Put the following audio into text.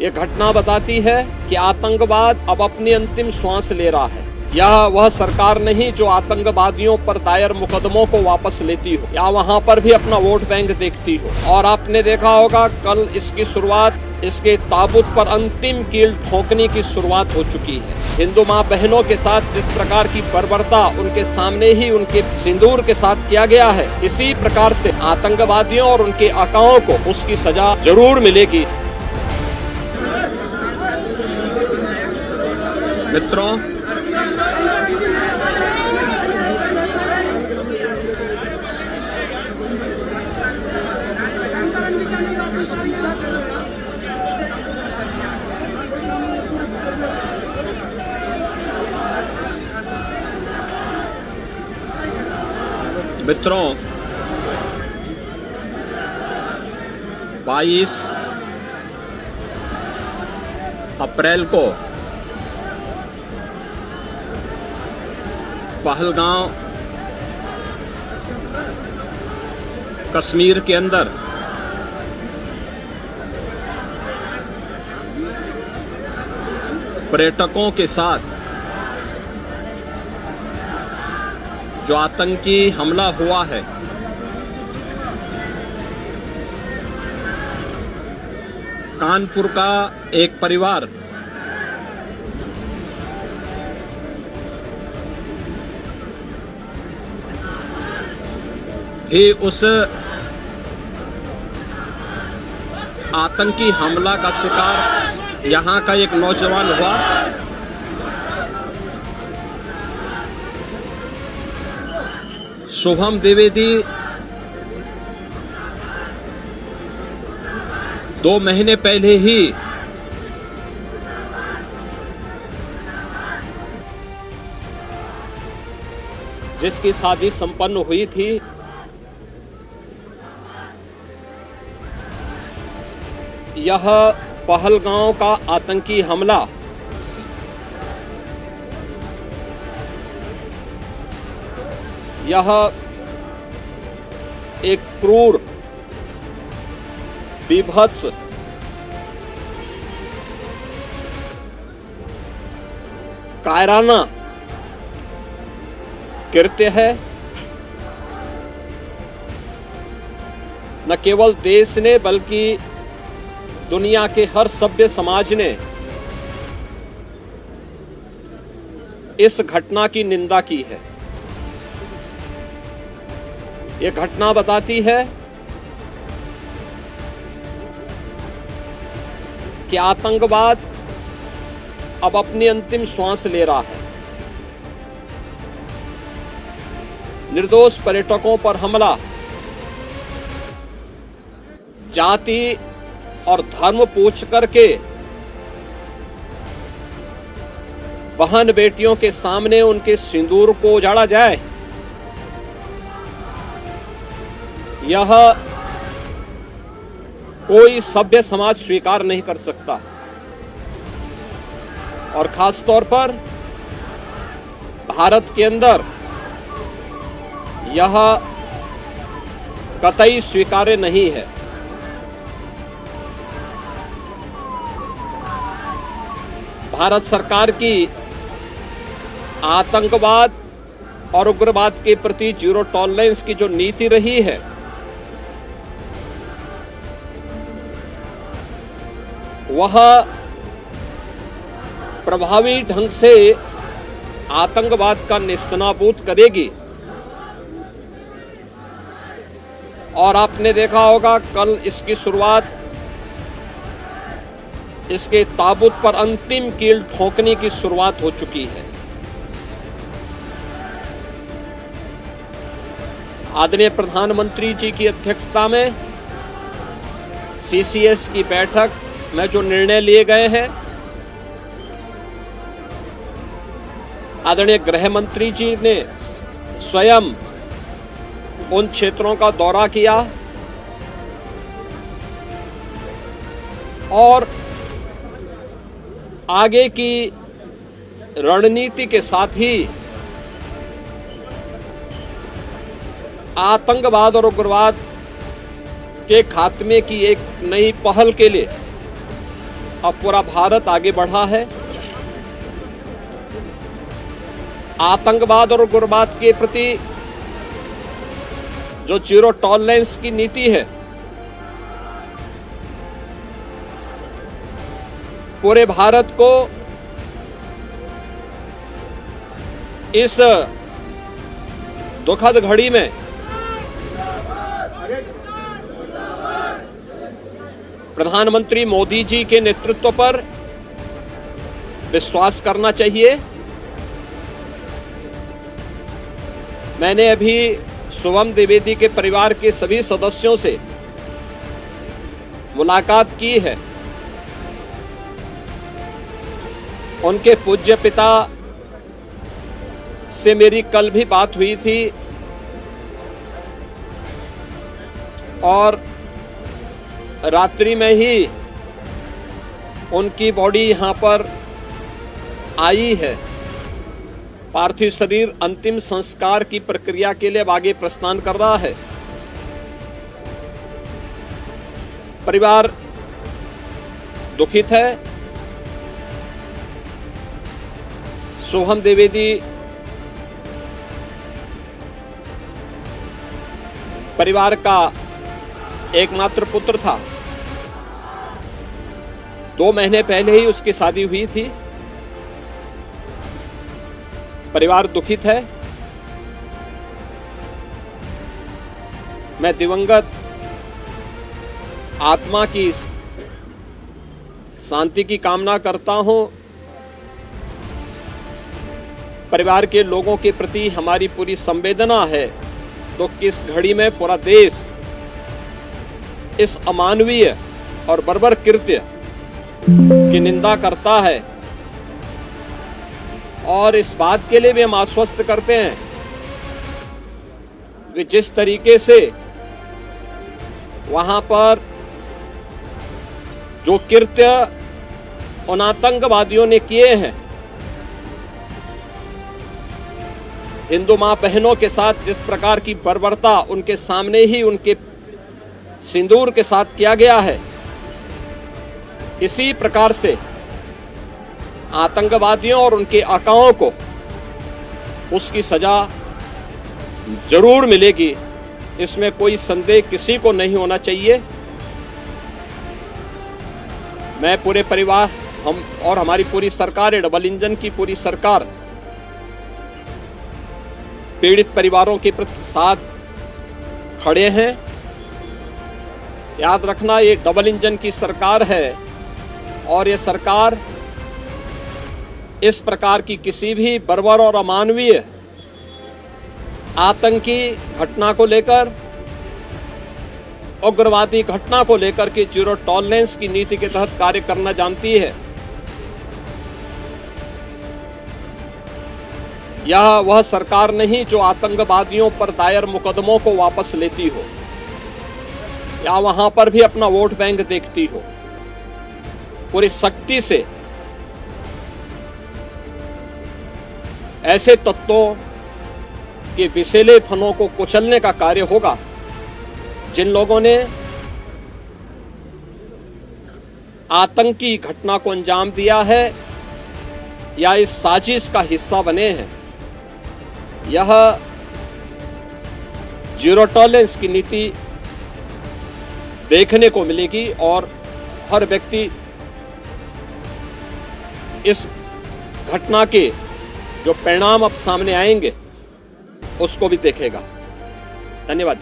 ये घटना बताती है कि आतंकवाद अब अपनी अंतिम श्वास ले रहा है। यह वह सरकार नहीं जो आतंकवादियों पर दायर मुकदमों को वापस लेती हो या वहां पर भी अपना वोट बैंक देखती हो। और आपने देखा होगा कल इसकी शुरुआत, इसके ताबूत पर अंतिम कील ठोकने की शुरुआत हो चुकी है। हिंदू माँ बहनों के साथ जिस प्रकार की बर्बरता उनके सामने ही उनके सिंदूर के साथ किया गया है, इसी प्रकार से आतंकवादियों और उनके आकाओं को उसकी सजा जरूर मिलेगी। मित्रों, मित्रों 22 अप्रैल को पहलगांव कश्मीर के अंदर पर्यटकों के साथ जो आतंकी हमला हुआ है, कानपुर का एक परिवार भी उस आतंकी हमला का शिकार यहां का एक नौजवान हुआ। शुभम द्विवेदी 2 महीने पहले ही जिसकी शादी संपन्न हुई थी, यह पहलगांव का आतंकी हमला यह एक क्रूर, बीभत्स, कायराना कृत्य है। न केवल देश ने बल्कि दुनिया के हर सभ्य समाज ने इस घटना की निंदा की है। ये घटना बताती है कि आतंकवाद अब अपनी अंतिम श्वास ले रहा है। निर्दोष पर्यटकों पर हमला, जाति और धर्म पूछ करके बहन बेटियों के सामने उनके सिंदूर को उजाड़ा जाए, यह कोई सभ्य समाज स्वीकार नहीं कर सकता। और खास तौर पर भारत के अंदर यह कतई स्वीकार्य नहीं है। भारत सरकार की आतंकवाद और उग्रवाद के प्रति जीरो टॉलरेंस की जो नीति रही है, वह प्रभावी ढंग से आतंकवाद का नेस्तनाबूद करेगी। और आपने देखा होगा कल इसकी शुरुआत, इसके ताबूत पर अंतिम कील ठोकने की शुरुआत हो चुकी है। आदरणीय प्रधानमंत्री जी की अध्यक्षता में सीसीएस की बैठक में जो निर्णय लिए गए हैं, आदरणीय गृह मंत्री जी ने स्वयं उन क्षेत्रों का दौरा किया और आगे की रणनीति के साथ ही आतंकवाद और उग्रवाद के खात्मे की एक नई पहल के लिए अब पूरा भारत आगे बढ़ा है। आतंकवाद और उग्रवाद के प्रति जो जीरो टॉलरेंस की नीति है, पूरे भारत को इस दुखद घड़ी में प्रधानमंत्री मोदी जी के नेतृत्व पर विश्वास करना चाहिए। मैंने अभी शुभम द्विवेदी के परिवार के सभी सदस्यों से मुलाकात की है। उनके पूज्य पिता से मेरी कल भी बात हुई थी और रात्रि में ही उनकी बॉडी यहां पर आई है। पार्थिव शरीर अंतिम संस्कार की प्रक्रिया के लिए अब आगे प्रस्थान कर रहा है। परिवार दुखित है। शुभम द्विवेदी परिवार का एकमात्र पुत्र था। 2 महीने पहले ही उसकी शादी हुई थी। परिवार दुखित है। मैं दिवंगत आत्मा की शांति की कामना करता हूं। परिवार के लोगों के प्रति हमारी पूरी संवेदना है। तो किस घड़ी में पूरा देश इस अमानवीय और बर्बर कृत्य की निंदा करता है, और इस बात के लिए भी हम आश्वस्त करते हैं कि जिस तरीके से वहां पर जो कृत्य उन आतंकवादियों ने किए हैं, हिंदू मां बहनों के साथ जिस प्रकार की बर्बरता उनके सामने ही उनके सिंदूर के साथ किया गया है, इसी प्रकार से आतंकवादियों और उनके आकाओं को उसकी सजा जरूर मिलेगी। इसमें कोई संदेह किसी को नहीं होना चाहिए। मैं पूरे परिवार, हम और हमारी पूरी सरकार, डबल इंजन की पूरी सरकार पीड़ित परिवारों के प्रति साथ खड़े हैं। याद रखना, ये डबल इंजन की सरकार है और ये सरकार इस प्रकार की किसी भी बर्बर और अमानवीय आतंकी घटना को लेकर, उग्रवादी घटना को लेकर के जीरो टॉलरेंस की नीति के तहत कार्य करना जानती है। यह वह सरकार नहीं जो आतंकवादियों पर दायर मुकदमों को वापस लेती हो या वहां पर भी अपना वोट बैंक देखती हो। पूरी सख्ती से ऐसे तत्वों के विषैले फनों को कुचलने का कार्य होगा जिन लोगों ने आतंकी घटना को अंजाम दिया है या इस साजिश का हिस्सा बने हैं। यह जीरो टॉलरेंस की नीति देखने को मिलेगी और हर व्यक्ति इस घटना के जो परिणाम अब सामने आएंगे उसको भी देखेगा। धन्यवाद।